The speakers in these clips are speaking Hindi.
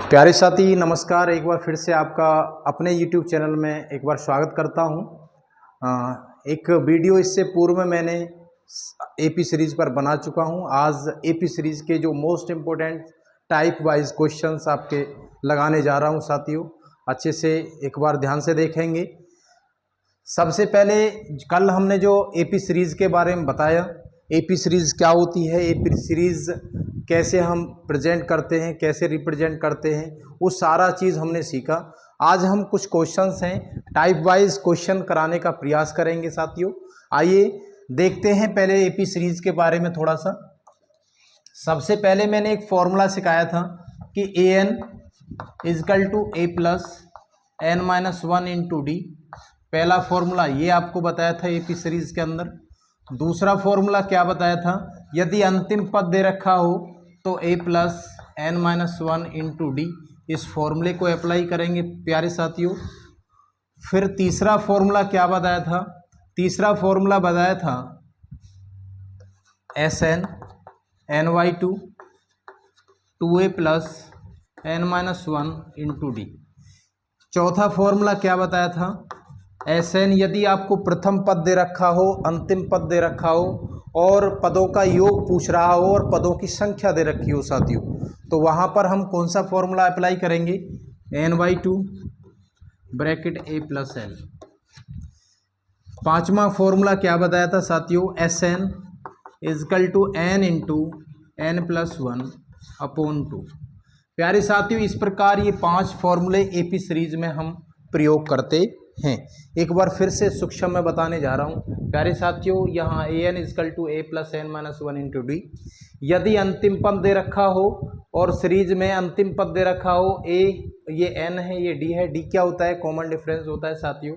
प्यारे साथी नमस्कार। एक बार फिर से आपका अपने YouTube चैनल में एक बार स्वागत करता हूं। एक वीडियो इससे पूर्व में मैंने AP सीरीज़ पर बना चुका हूं। आज AP सीरीज़ के जो most important type wise questions आपके लगाने जा रहा हूं साथियों, अच्छे से एक बार ध्यान से देखेंगे। सबसे पहले कल हमने जो AP सीरीज़ के बारे में बताया, AP सीरीज़ क्या होती है, AP सीरीज़ कैसे हम प्रेजेंट करते हैं, कैसे रिप्रेजेंट करते हैं, वो सारा चीज़ हमने सीखा। आज हम कुछ क्वेश्चंस हैं टाइप वाइज क्वेश्चन कराने का प्रयास करेंगे साथियों। आइए देखते हैं पहले AP सीरीज़ के बारे में थोड़ा सा। सबसे पहले मैंने एक फॉर्मूला सिखाया था कि AN is equal to A plus N-1 into D. पहला फॉर्मूला ये आपको बताया था AP सीरीज़ के अंदर। दूसरा फॉर्मूला क्या बताया था, यदि अंतिम पद दे रखा हो तो A plus N-1 into D. इस फॉर्मूले को अप्लाई करेंगे प्यारे साथियों। फिर तीसरा फॉर्मूला क्या बताया था, तीसरा फॉर्मूला बताया था SN NY2 2A plus N-1 into D. चौथा फॉर्मूला क्या बताया था, SN यदि आपको प्रथम पद दे रखा हो, अंतिम पद दे रखा हो और पदों का योग पूछ रहा हो और पदों की संख्या दे रखी हो साथियों, तो वहाँ पर हम कौन सा फॉर्मूला अप्लाई करेंगे, N/2 bracket A plus L। पांचवा फॉर्मूला क्या बताया था साथियों, SN is equal to N into N+1 upon 2। प्यारे साथियों, इस प्रकार ये 5 फॉर्मूले AP सीरीज में हम प्रयोग करते हैं। एक बार फिर से सूक्ष्म में बताने जा रहा हूँ प्यारे साथियों। यहाँ AN is equal to A plus N-1 into D. यदि अंतिम पद दे रखा हो और सीरीज में अंतिम पद दे रखा हो, A ये N है, ये D है। D क्या होता है, कॉमन डिफरेंस होता है साथियों।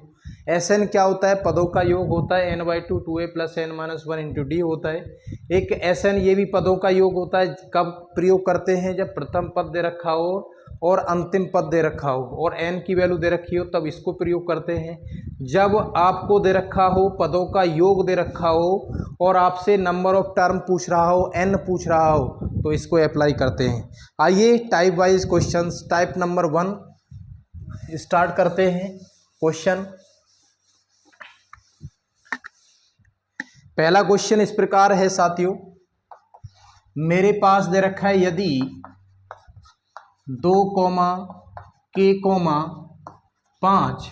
SN क्या होता है, पदों का योग होता है, N/2 2A plus N-1 into D होता है। एक SN ये भी पदों का योग होता है। कब प्रयोग करते हैं, जब प्रथम पद दे रखा हो और अंतिम पद दे रखा हो और N की वैल्यू दे रखी हो, तब इसको प्रयोग करते हैं। जब आपको दे रखा हो, पदों का योग दे रखा हो और आपसे नंबर ऑफ टर्म पूछ रहा हो, N पूछ रहा हो, तो इसको अप्लाई करते हैं। आइए type wise questions, type number 1 start करते हैं। क्वेश्चन, पहला क्वेश्चन इस प्रकार है साथियों, मेरे पास दे रखा है यदि 2, K, 5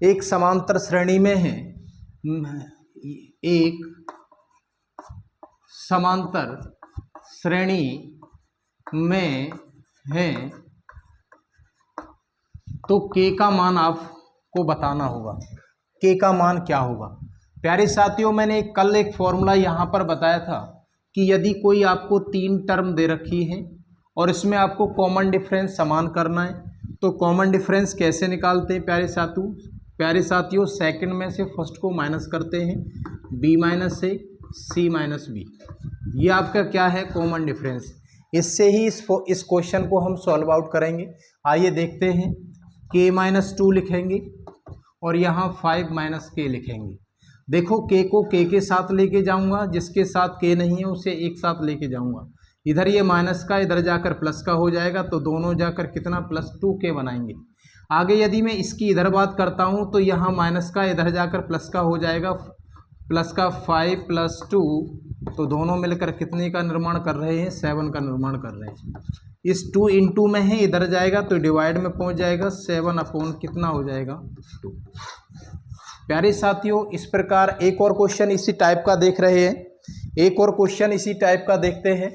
एक समांतर श्रेणी में है, एक समांतर श्रेणी में है, तो K का मान आपको बताना होगा। K का मान क्या होगा प्यारे साथियों, मैंने कल एक फॉर्मूला यहाँ पर बताया था कि यदि कोई आपको 3 टर्म दे रखी है और इसमें आपको कॉमन डिफरेंस समान करना है, तो कॉमन डिफरेंस कैसे निकालते हैं प्यारे साथियों, सेकंड में से फर्स्ट को माइनस करते हैं, B माइनस से C माइनस B। ये आपका क्या है, कॉमन डिफरेंस। इससे ही इस क्वेश्चन को हम सॉल्व आउट करेंगे। आइए देखते हैं, K-2 लिखेंगे और यहाँ 5 - K लिखेंगे। देखो K को K के साथ लेके जाऊंगा, जिसके साथ K नहीं है उसे एक साथ लेके जाऊंगा। इधर ये माइनस का इधर जाकर प्लस का हो जाएगा, तो दोनों जाकर कितना, +2K बनाएंगे। आगे यदि मैं इसकी इधर बात करता हूँ तो यहाँ माइनस का इधर जाकर प्लस का हो जाएगा, प्लस का 5 + 2, तो दोनों मिलकर कितने का निर्माण कर रहे हैं, 7 का निर्माण कर रहे हैं। इस 2 × में है, इधर जाएगा तो डिवाइड में पहुंच जाएगा, 7 अपॉन कितना हो जाएगा, 2। प्यारे साथियों, इस प्रकार एक और क्वेश्चन इसी टाइप का देख रहे हैं, एक और क्वेश्चन इसी टाइप का देखते हैं।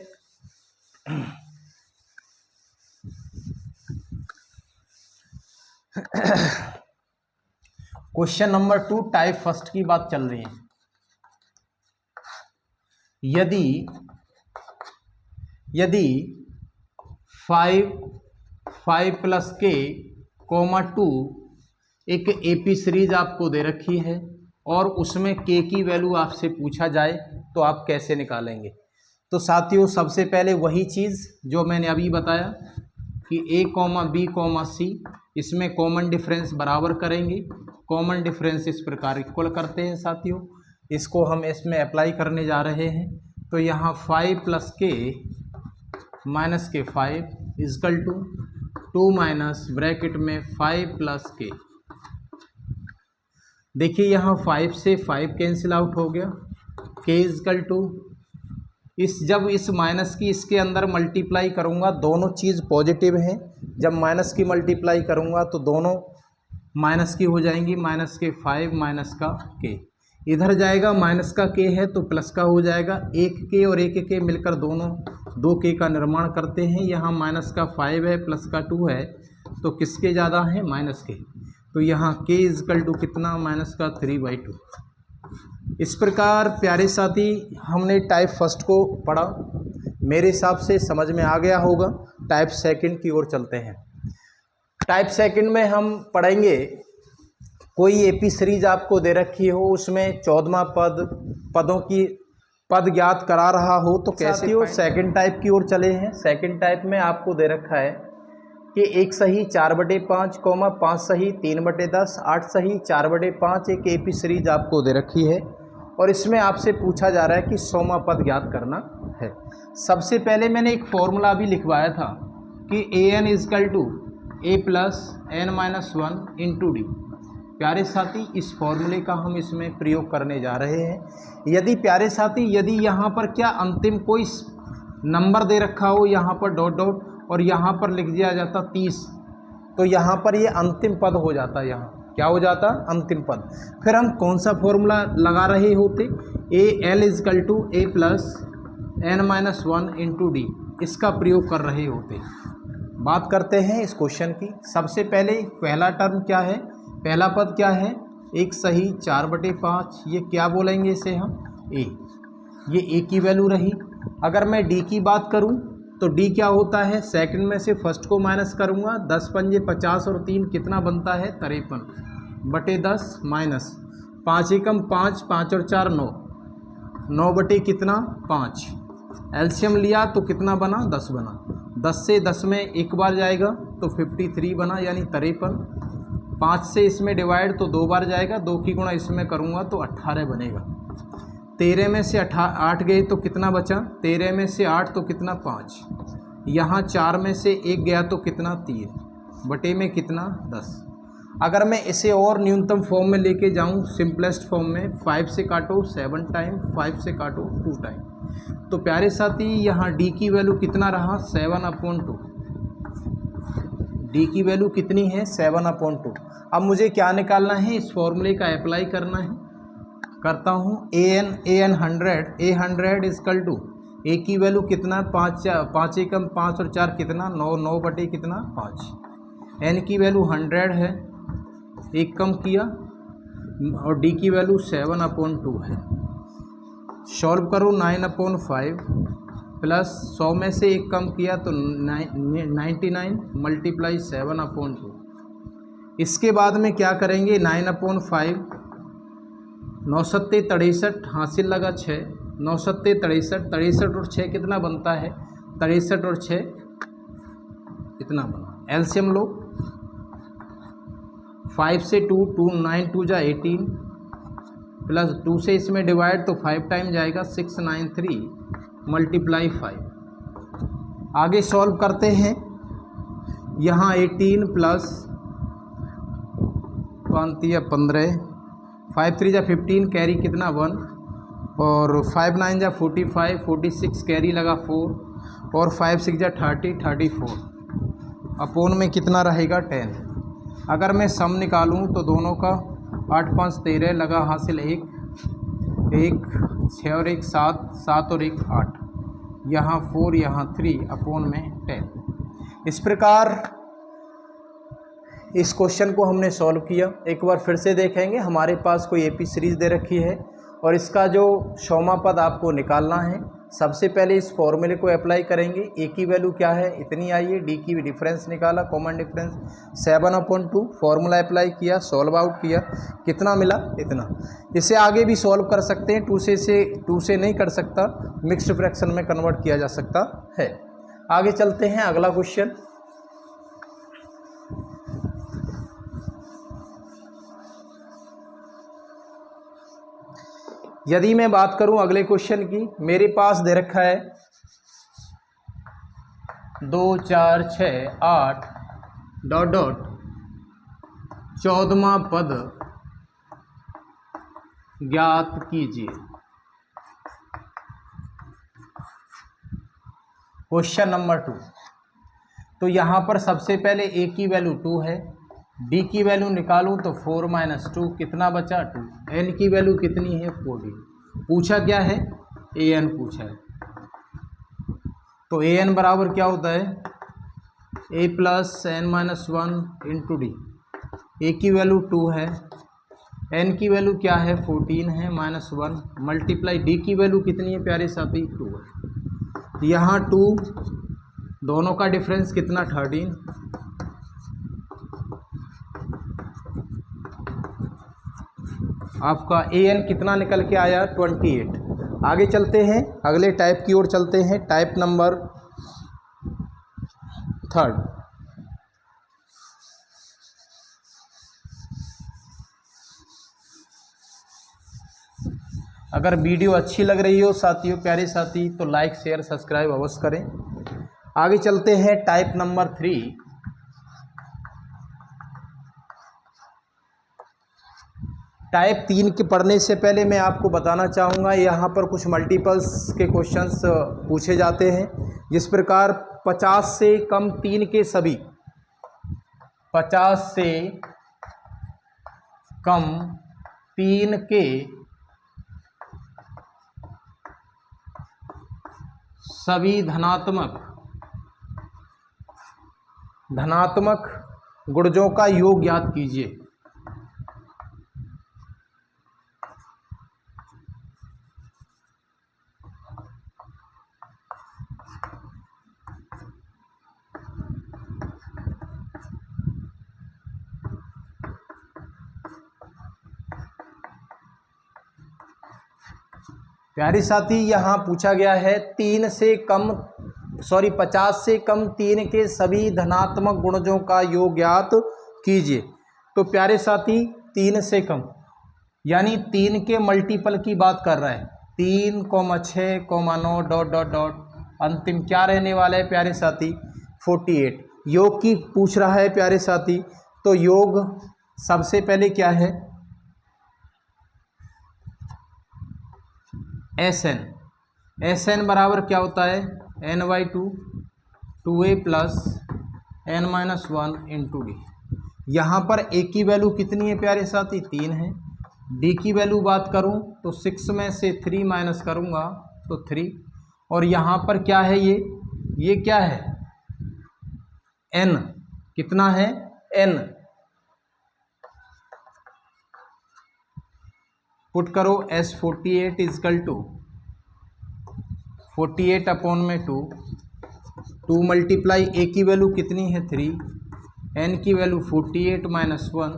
क्वेश्चन नंबर 2 टाइप फर्स्ट की बात चल रही है। यदि 5 + K, 2 एक AP सीरीज आपको दे रखी है और उसमें K की वैल्यू आपसे पूछा जाए, तो आप कैसे निकालेंगे। तो साथियों, सबसे पहले वही चीज़ जो मैंने अभी बताया कि A, B, C, इसमें कॉमन डिफरेंस बराबर करेंगे। कॉमन डिफरेंस इस प्रकार इक्वल करते हैं साथियों, इसको हम इसमें अप्लाई करने जा रहे हैं। तो यहाँ 5 + K माइनस के 5 इजकल टू 2 माइनस ब्रैकेट में 5 प्लस के। देखिए यहाँ 5 से 5 कैंसिल आउट हो गया, के इजकल टू जब इस माइनस की इसके अंदर मल्टीप्लाई करूँगा, दोनों चीज़ पॉजिटिव हैं, जब माइनस की मल्टीप्लाई करूँगा तो दोनों माइनस की हो जाएंगी, माइनस के 5 माइनस का के, इधर जाएगा माइनस का के है तो प्लस का हो जाएगा, एक के और एक के मिलकर दोनों 2 के का निर्माण करते हैं। यहाँ माइनस का 5 है प्लस का 2 है तो किसके ज़्यादा है, माइनस के, तो यहाँ के इजकल टू कितना, माइनस का 3/2। इस प्रकार प्यारे साथी हमने टाइप फर्स्ट को पढ़ा, मेरे हिसाब से समझ में आ गया होगा। टाइप सेकंड की ओर चलते हैं। टाइप सेकंड में हम पढ़ेंगे, कोई एपी सीरीज आपको दे रखी हो, उसमें 14वां पदों की पद ज्ञात करा रहा हो तो कैसे हो। सेकंड टाइप की ओर चले हैं। सेकंड टाइप में आपको दे रखा है कि 1 सही 4/5, 5 सही 3/10, 8 सही 4/5 एक एपी सीरीज आपको दे रखी है और इसमें आपसे पूछा जा रहा है कि 100वां पद ज्ञात करना है। सबसे पहले मैंने एक फॉर्मूला भी लिखवाया था कि an is equal to a plus n-1 into D. प्यारे साथी इस फॉर्मूले का हम इसमें प्रयोग करने जा रहे हैं। यदि प्यारे साथी यदि यहाँ पर क्या अंतिम कोई नंबर दे रखा हो, यहाँ पर डॉट डॉट और यहाँ पर लिख दिया जाता 30, तो यहाँ पर ये अंतिम पद हो जाता, यहाँ क्या हो जाता, अंतिम पद। फिर हम कौन सा फॉर्मूला लगा रहे होते, A L is equal to A plus n-1 into D, इसका प्रयोग कर रहे होते। बात करते हैं इस क्वेश्चन की। सबसे पहले पहला टर्म क्या है, पहला पद क्या है, 1 सही 4/5, ये क्या बोलेंगे इसे हम, ए, ये ए की वैल्यू रही। अगर मैं डी की बात करूं तो डी क्या होता है, सेकंड में से फर्स्ट को माइनस करूंगा, 10 पंजे 50 और 3 कितना बनता है, 53/10 माइनस 5 एकम 5, 5 और 4 9, 9 बटे कितना 5, एलसीएम लिया तो कितना बना, 10 बना। 10 से 10 में एक बार जाएगा तो 53 बना यानी 53। 5 से इसमें डिवाइड तो 2 बार जाएगा, 2 की गुणा इसमें करूँगा तो 18 बनेगा। 13 में से 8 गए तो कितना बचा, 13 में से 8 तो कितना 5, यहाँ 4 में से 1 गया तो कितना 3, बटे में कितना 10। अगर मैं इसे और न्यूनतम फॉर्म में लेके जाऊँ, सिंपलेस्ट फॉर्म में, 5 से काटो 7 टाइम, 5 से काटो 2 टाइम, तो प्यारे साथी यहाँ डी की वैल्यू कितना रहा, 7/2। डी की वैल्यू कितनी है, 7/2। अब मुझे क्या निकालना है, इस फॉर्मूले का अप्लाई करना है। करता हूँ, a 100 इजकल टू ए की वैल्यू कितना, 5 एकम 5 और 4 कितना 9, 9 बटे कितना 5। एन की वैल्यू 100 है, एक कम किया, और डी की वैल्यू 7/2 है। सॉल्व करो, 9/5 प्लस 100 में से एक कम किया तो 99 मल्टीप्लाई 7/2। इसके बाद में क्या करेंगे, 9/5, 9 सत्ते 63 हासिल लगा 6, 9 सत्ते 63, 63 और 6 कितना बनता है, 63 और 6 इतना बना। एलसीएम लो, 5 से 2, 9 2 जा 18 प्लस 2 से इसमें डिवाइड तो 5 टाइम जाएगा, 693 मल्टीप्लाई 5। आगे सॉल्व करते हैं। यहाँ 18 प्लस 15, 5 3 जा 15, कैरी कितना 1, और 5 9 जा 45, 46 कैरी लगा 4, और 5 6 जा 30, 34 अपोन में कितना रहेगा 10। अगर मैं सम निकालूं तो दोनों का 8 5 13 लगा हासिल 1 6 और 1 7, 7 और 1 8, यहाँ 4 यहाँ 3 अपोन में 10। इस प्रकार इस क्वेश्चन को हमने सॉल्व किया। एक बार फिर से देखेंगे, हमारे पास कोई एपी सीरीज़ दे रखी है और इसका जो 100वां पद आपको निकालना है। सबसे पहले इस फॉर्मूले को अप्लाई करेंगे। ए की वैल्यू क्या है, इतनी आई है, डी की भी डिफरेंस निकाला, कॉमन डिफरेंस 7/2, फॉर्मूला अप्लाई किया, सॉल्व आउट किया, कितना मिला इतना। इसे आगे भी सॉल्व कर सकते हैं, 2 से नहीं कर सकता, मिक्स्ड फ्रैक्शन में कन्वर्ट किया जा सकता है। आगे चलते हैं, अगला क्वेश्चन। यदि मैं बात करूं अगले क्वेश्चन की, मेरे पास दे रखा है 2 4 6 8 डॉट डॉट 14वां पद ज्ञात कीजिए। Question number 2। तो यहाँ पर सबसे पहले ए की वैल्यू 2 है, डी की वैल्यू निकालूं तो 4 - 2 कितना बचा 2, एन की वैल्यू कितनी है 14। पूछा क्या है, ए एन पूछा है। तो ए एन बराबर क्या होता है, A plus N minus 1 into D. A की वैल्यू 2 है, एन की वैल्यू क्या है 14 है -1 मल्टीप्लाई डी की वैल्यू कितनी है प्यारे साथी 2 है। यहाँ 2 दोनों का डिफरेंस कितना 13। आपका ए एन कितना निकल के आया 28। आगे चलते हैं, अगले टाइप की ओर चलते हैं, टाइप नंबर 3। अगर वीडियो अच्छी लग रही हो साथियों, प्यारे साथी, तो लाइक शेयर सब्सक्राइब अवश्य करें। आगे चलते हैं टाइप नंबर 3। टाइप 3 के पढ़ने से पहले मैं आपको बताना चाहूँगा, यहाँ पर कुछ मल्टीपल्स के क्वेश्चंस पूछे जाते हैं। जिस प्रकार 50 से कम 3 के सभी, 50 से कम 3 के सभी धनात्मक गुणजों का योग ज्ञात कीजिए। प्यारे साथी, यहाँ पूछा गया है 50 से कम 3 के सभी धनात्मक गुणजों का योग ज्ञात कीजिए। तो प्यारे साथी 3 से कम यानी 3 के मल्टीपल की बात कर रहा है, 3, 6, 9 डॉट डॉट डॉट अंतिम क्या रहने वाला है प्यारे साथी 48। योग की पूछ रहा है प्यारे साथी, तो योग सबसे पहले क्या है एस एन बराबर क्या होता है n/2 2a plus n-1 into D. यहाँ पर a की वैल्यू कितनी है प्यारे साथी 3 है। d की वैल्यू बात करूँ तो 6 में से 3 माइनस करूँगा तो 3, और यहाँ पर क्या है ये क्या है n, कितना है n। पुट करो S48 इजकल टू 48 अपॉन में 2 मल्टीप्लाई ए की वैल्यू कितनी है 3, एन की वैल्यू 48 - 1,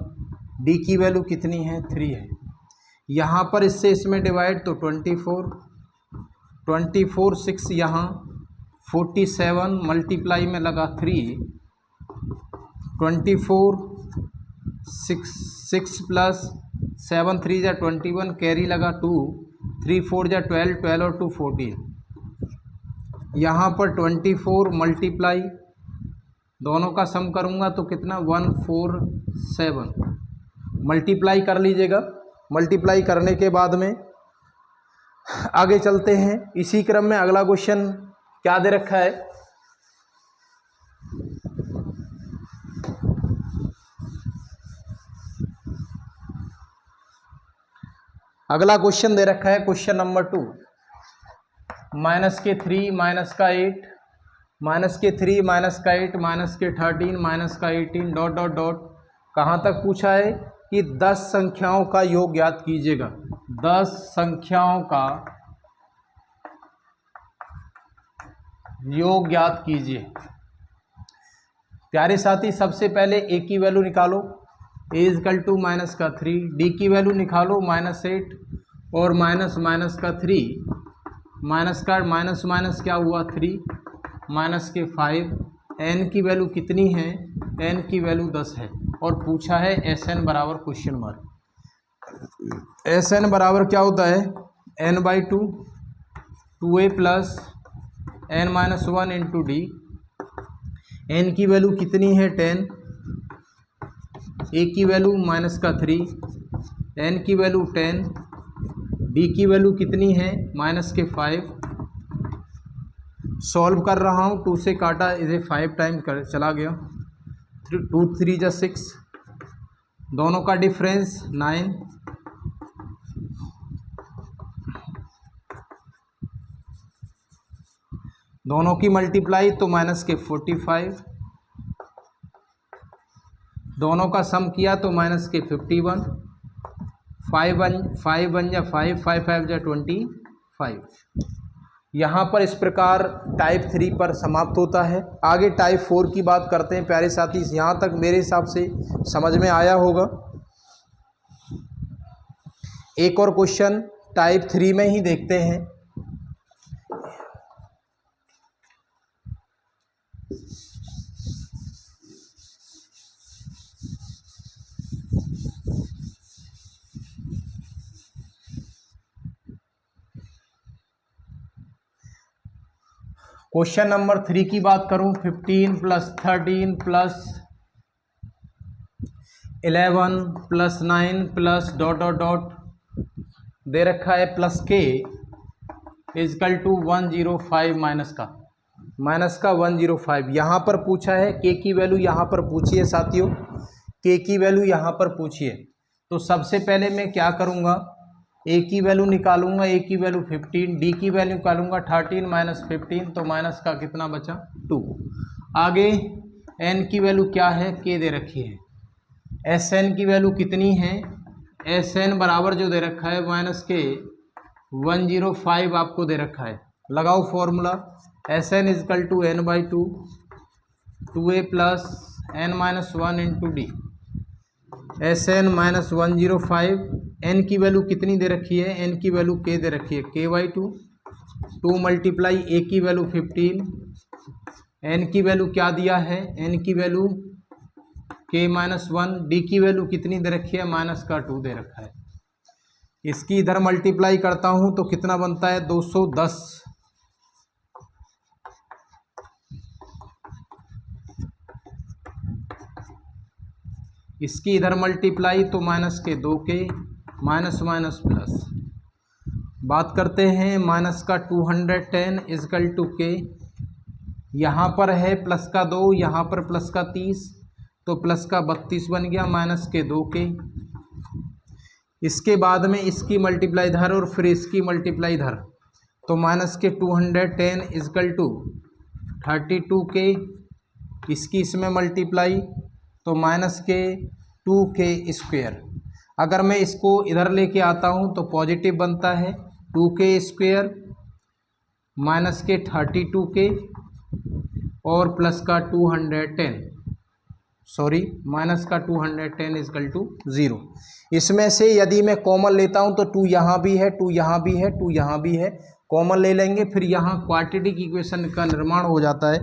डी की वैल्यू कितनी है 3 है। यहाँ पर इससे इसमें डिवाइड तो 24 6 यहाँ 47 मल्टीप्लाई में लगा 3 24 6 प्लस 7 3 जा 21 कैरी लगा 2 3 4 जा 12 और 2 14। यहाँ पर 24 मल्टीप्लाई दोनों का सम करूँगा तो कितना 147 मल्टीप्लाई कर लीजिएगा। मल्टीप्लाई करने के बाद में आगे चलते हैं। इसी क्रम में अगला क्वेश्चन क्या दे रखा है, अगला क्वेश्चन दे रखा है question number 2। -3 -8 -3 -8 -13 -18 dot dot dot कहाँ तक पूछा है कि 10 संख्याओं का योग ज्ञात कीजिएगा। 10 संख्याओं का योग ज्ञात कीजिए। प्यारे साथी, सबसे पहले ए की वैल्यू निकालो, ए इजकल टू -3, डी की वैल्यू निकालो -8 और माइनस का 3 माइनस का माइनस क्या हुआ 3 -5। एन की वैल्यू कितनी है, एन की वैल्यू 10 है और पूछा है एस एन बराबर क्वेश्चन मार्क। एस एन बराबर क्या होता है n/2 2a plus n-1 into D n की वैल्यू कितनी है 10, a की वैल्यू माइनस का 3, n की वैल्यू 10, d की वैल्यू कितनी है माइनस के 5। सॉल्व कर रहा हूँ, 2 से काटा, इसे 5 टाइम कर चला गया, 2 3 जा 6, दोनों का डिफरेंस 9, दोनों की मल्टीप्लाई तो माइनस के 45, दोनों का सम किया तो माइनस के 51, 5 1 जा 5, 5 5 जा 25। यहाँ पर इस प्रकार टाइप 3 पर समाप्त होता है। आगे टाइप 4 की बात करते हैं प्यारे साथी। यहाँ तक मेरे हिसाब से समझ में आया होगा। एक और क्वेश्चन टाइप 3 में ही देखते हैं। क्वेश्चन नंबर 3 की बात करूं, 15 plus 13 plus 11 plus 9 plus dot dot dot दे रखा है प्लस के इजकल टू 105 माइनस का 105। यहाँ पर पूछा है के की वैल्यू, यहाँ पर पूछी है साथियों, के की वैल्यू यहाँ पर पूछी है। तो सबसे पहले मैं क्या करूँगा, ए की वैल्यू निकालूंगा, ए की वैल्यू 15, डी की वैल्यू निकालूंगा 13 माइनस 15, तो माइनस का कितना बचा 2। आगे एन की वैल्यू क्या है, के दे रखी है। एस एन की वैल्यू कितनी है, एस एन बराबर जो दे रखा है माइनस के 105 आपको दे रखा है। लगाओ formula, S N is equal to N by 2, 2a plus N minus 1 into D, S N minus 105। N की वैल्यू कितनी दे रखी है, एन की वैल्यू के दे रखी है, के बाई 2, 2 मल्टीप्लाई ए की वैल्यू 15, एन की वैल्यू क्या दिया है, एन की वैल्यू के माइनस 1, डी की वैल्यू कितनी दे रखी है, माइनस का 2 दे रखा है। इसकी इधर मल्टीप्लाई करता हूँ तो कितना बनता है 210, इसकी इधर मल्टीप्लाई तो माइनस के 2 के, माइनस माइनस प्लस। बात करते हैं माइनस का 210 इजकल टू के, यहाँ पर है प्लस का 2, यहाँ पर प्लस का 30, तो प्लस का 32 बन गया, माइनस के 2 के। इसके बाद में इसकी मल्टीप्लाई इधर और फिर इसकी मल्टीप्लाई इधर, तो माइनस के 210 इजकल टू 32 के, इसकी इसमें मल्टीप्लाई तो माइनस के 2 के स्क्वायर। अगर मैं इसको इधर लेके आता हूँ तो पॉजिटिव बनता है, 2 के स्क्वायर माइनस के 32 के और प्लस का 210, सॉरी माइनस का 210 इजकल टू 0। इसमें से यदि मैं कॉमन लेता हूँ तो 2 यहाँ भी है, 2 यहाँ भी है, 2 यहाँ भी है, कॉमन ले लेंगे, फिर यहाँ क्वाड्रेटिक इक्वेशन का निर्माण हो जाता है।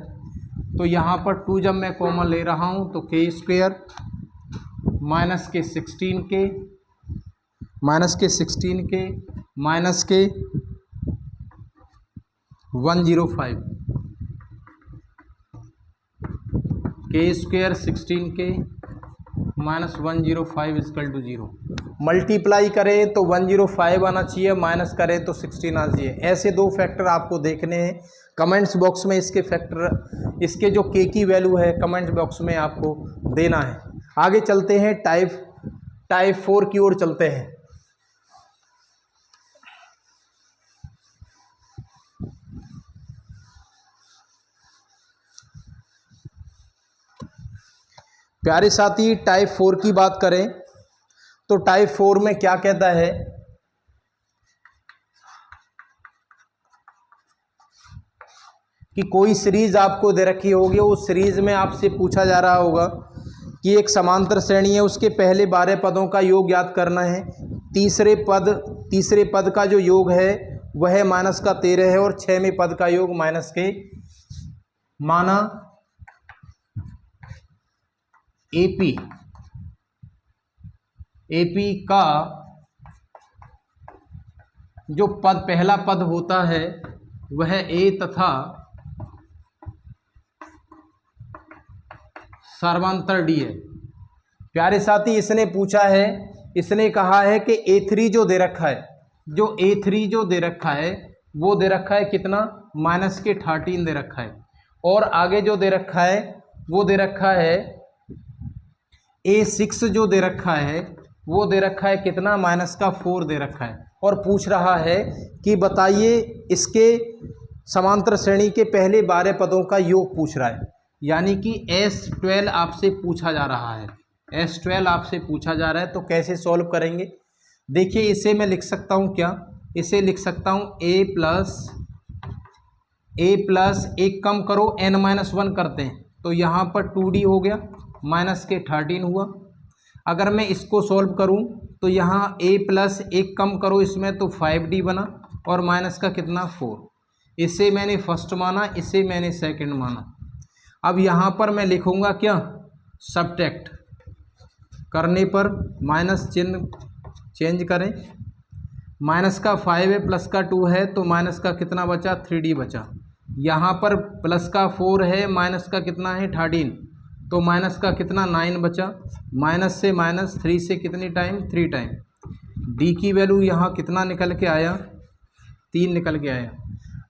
तो यहाँ पर 2 जब मैं कॉमन ले रहा हूँ तो के स्क्वायर माइनस के 16 के, माइनस के 16 के, माइनस के 105, के स्क्वायर 16 के माइनस 105 इजकल टू 0। मल्टीप्लाई करें तो 105 आना चाहिए, माइनस करें तो 16 आना चाहिए। ऐसे दो फैक्टर आपको देखने हैं। कमेंट्स बॉक्स में इसके फैक्टर, इसके जो के की वैल्यू है कमेंट्स बॉक्स में आपको देना है। आगे चलते हैं, टाइप 4 की ओर चलते हैं। प्यारे साथी, टाइप 4 की बात करें तो टाइप 4 में क्या कहता है कि कोई सीरीज आपको दे रखी होगी, उस सीरीज में आपसे पूछा जा रहा होगा कि एक समांतर श्रेणी है, उसके पहले 12 पदों का योग याद करना है। तीसरे पद का जो योग है वह माइनस का 13 है और 6वें पद का योग माइनस के, माना एपी का जो पहला पद होता है वह ए तथा सर्वांतर डी है। प्यारे साथी इसने पूछा है, इसने कहा है कि A3 जो दे रखा है, जो A3 जो दे रखा है वो दे रखा है कितना, -13 दे रखा है। और आगे जो दे रखा है वो दे रखा है A6 जो दे रखा है वो दे रखा है कितना, -4 दे रखा है। और पूछ रहा है कि बताइए इसके समांतर श्रेणी के पहले 12 पदों का योग पूछ रहा है, यानी कि S12 आपसे पूछा जा रहा है, S12 आपसे पूछा जा रहा है। तो कैसे सॉल्व करेंगे, देखिए इसे मैं लिख सकता हूँ क्या, इसे लिख सकता हूँ a प्लस एक कम करो n-1 करते हैं तो यहाँ पर 2d हो गया, -13 हुआ। अगर मैं इसको सॉल्व करूँ तो यहाँ a प्लस एक कम करो इसमें तो 5d बना और माइनस का कितना 4। इसे मैंने फर्स्ट माना, इसे मैंने सेकंड माना। अब यहाँ पर मैं लिखूँगा क्या, सब्ट्रैक्ट करने पर माइनस चिन्ह चेंज करें, माइनस का 5 है प्लस का 2 है तो माइनस का कितना बचा, 3d बचा। यहाँ पर प्लस का 4 है, माइनस का कितना है 13 तो माइनस का कितना 9 बचा। माइनस से माइनस 3 से कितनी टाइम, 3 टाइम। d की वैल्यू यहाँ कितना निकल के आया, 3 निकल के आया।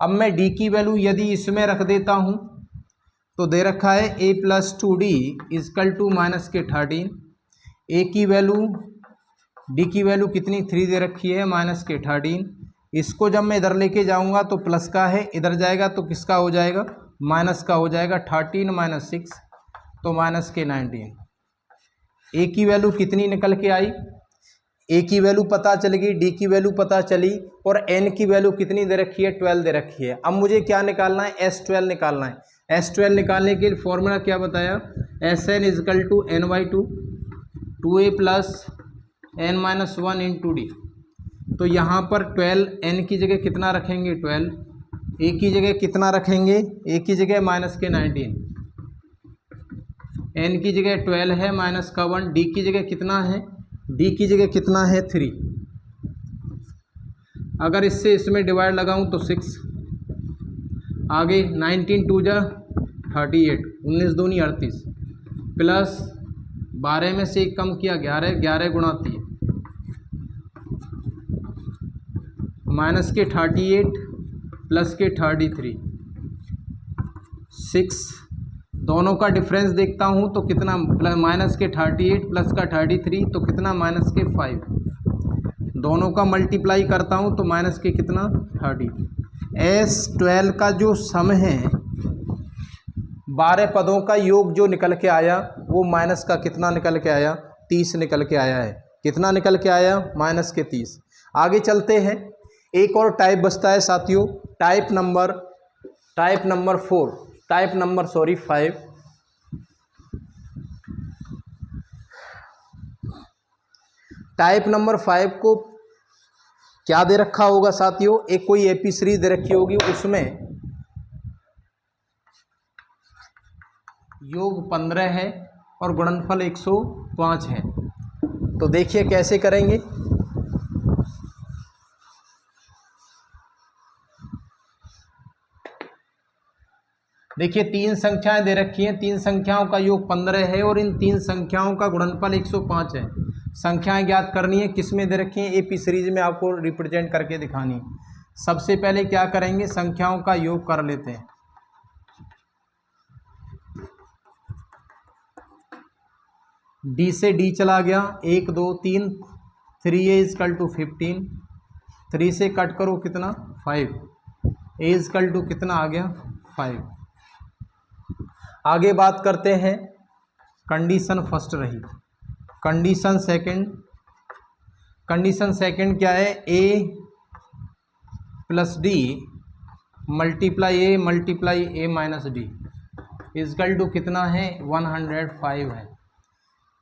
अब मैं d की वैल्यू यदि इसमें रख देता हूँ तो दे रखा है a plus 2d is equal to -13। a की वैल्यू, d की वैल्यू कितनी 3 दे रखी है, -13। इसको जब मैं इधर लेके जाऊंगा तो प्लस का है, इधर जाएगा तो किसका हो जाएगा, माइनस का हो जाएगा। 13 - 6 तो -19। a की वैल्यू कितनी निकल के आई, a की वैल्यू पता चल गई, d की वैल्यू पता चली और n की वैल्यू कितनी दे रखी है, 12 दे रखी है। अब मुझे क्या निकालना है, S12 निकालना है। S12 निकालने के लिए फॉर्मूला क्या बताया, Sn is equal to n/2, 2a plus n-1 into D. तो यहाँ पर 12 n की जगह कितना रखेंगे 12, a की जगह कितना रखेंगे, a की जगह -19, n की जगह 12 है -1, d की जगह कितना है, d की जगह कितना है 3। अगर इससे इसमें डिवाइड लगाऊं तो 6, आगे 19 2 जा 38, 19 दूनी 38 प्लस 12 में से एक कम किया 11, 11 गुणा 3 माइनस के 38 प्लस के 33, 6। दोनों का डिफरेंस देखता हूँ तो कितना, माइनस के 38 प्लस का 33 तो कितना, माइनस के 5। दोनों का मल्टीप्लाई करता हूँ तो माइनस के कितना 30। S12 का जो सम है 12 पदों का योग जो निकल के आया वो माइनस का कितना निकल के आया, 30 निकल के आया है। कितना निकल के आया, माइनस के 30। आगे चलते हैं, एक और टाइप बचता है साथियों, टाइप नंबर 5। टाइप नंबर 5 को क्या दे रखा होगा साथियों, एक कोई एपी सीरीज दे रखी होगी, उसमें योग 15 है और गुणनफल 105 है। तो देखिए कैसे करेंगे। देखिए 3 संख्याएं दे रखी हैं, 3 संख्याओं का योग 15 है और इन 3 संख्याओं का गुणनफल 105 है। संख्याएं ज्ञात करनी है, किस में दे रखी हैं, एपी सीरीज में आपको रिप्रेजेंट करके दिखानी है। सबसे पहले क्या करेंगे, संख्याओं का योग कर लेते हैं। डी से डी चला गया, 1 2 3, 3a इजकल टू 15, 3 से कट करो कितना 5, a इजकल टू कितना आ गया 5। आगे बात करते हैं, कंडीशन फर्स्ट रही, कंडीशन सेकंड क्या है, a प्लस D multiply a minus D is equal to कितना है 105 है।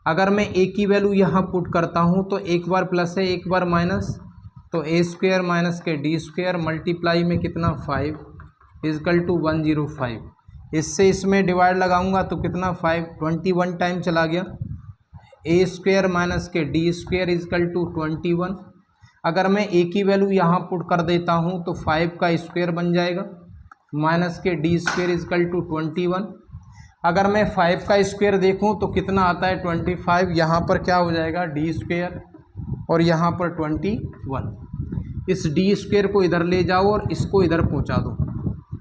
अगर मैं a की वैल्यू यहाँ पुट करता हूँ तो एक बार प्लस है एक बार माइनस, तो a स्क्वायर माइनस के डी स्क्वायर मल्टीप्लाई में कितना 5 इजकल टू 105। इससे इसमें डिवाइड लगाऊंगा तो कितना 5 21 टाइम चला गया, a स्क्वायर माइनस के डी स्क्वायर इजकल टू 21। अगर मैं a की वैल्यू यहाँ पुट कर देता हूँ तो 5 का स्क्वायर बन जाएगा माइनस के डी स्क्वायर इजकल टू 21। अगर मैं 5 का स्क्वायर देखूं तो कितना आता है 25, यहाँ पर क्या हो जाएगा डी स्क्वायर और यहाँ पर 21। इस डी स्क्वायर को इधर ले जाओ और इसको इधर पहुँचा दो।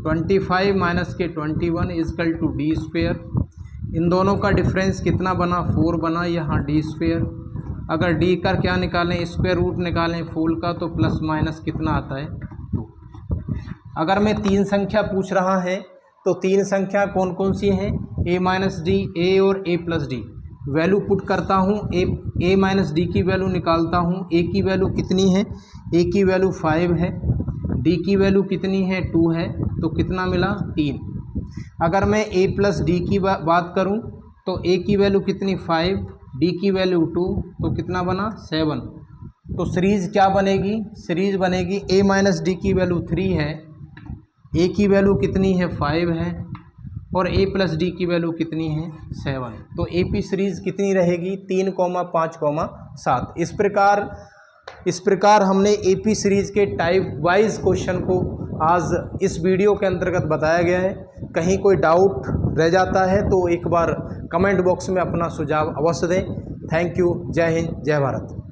25 माइनस के 21 इजकल टू डी स्क्वायर। इन दोनों का डिफरेंस कितना बना 4 बना, यहाँ डी स्क्वायर। अगर डी का क्या निकालें स्क्वायर रूट निकालें फुल का तो प्लस माइनस कितना आता है 2। अगर मैं 3 संख्या पूछ रहा है तो 3 संख्या कौन कौन सी हैं, a माइनस डी, ए और a प्लस डी। वैल्यू पुट करता हूँ, a माइनस डी की वैल्यू निकालता हूँ। a की वैल्यू कितनी है, a की वैल्यू 5 है, d की वैल्यू कितनी है 2 है, तो कितना मिला 3। अगर मैं a प्लस डी की बात करूँ तो a की वैल्यू कितनी 5, d की वैल्यू 2, तो कितना बना 7। तो सीरीज़ क्या बनेगी, सीरीज़ बनेगी a माइनस डी की वैल्यू 3 है, a की वैल्यू कितनी है 5 है और a प्लस डी की वैल्यू कितनी है 7। तो AP सीरीज़ कितनी रहेगी 3, 5, 7। इस प्रकार हमने AP सीरीज़ के टाइप वाइज क्वेश्चन को आज इस वीडियो के अंतर्गत बताया गया है। कहीं कोई डाउट रह जाता है तो एक बार कमेंट बॉक्स में अपना सुझाव अवश्य दें। Thank you. जय हिंद, जय भारत।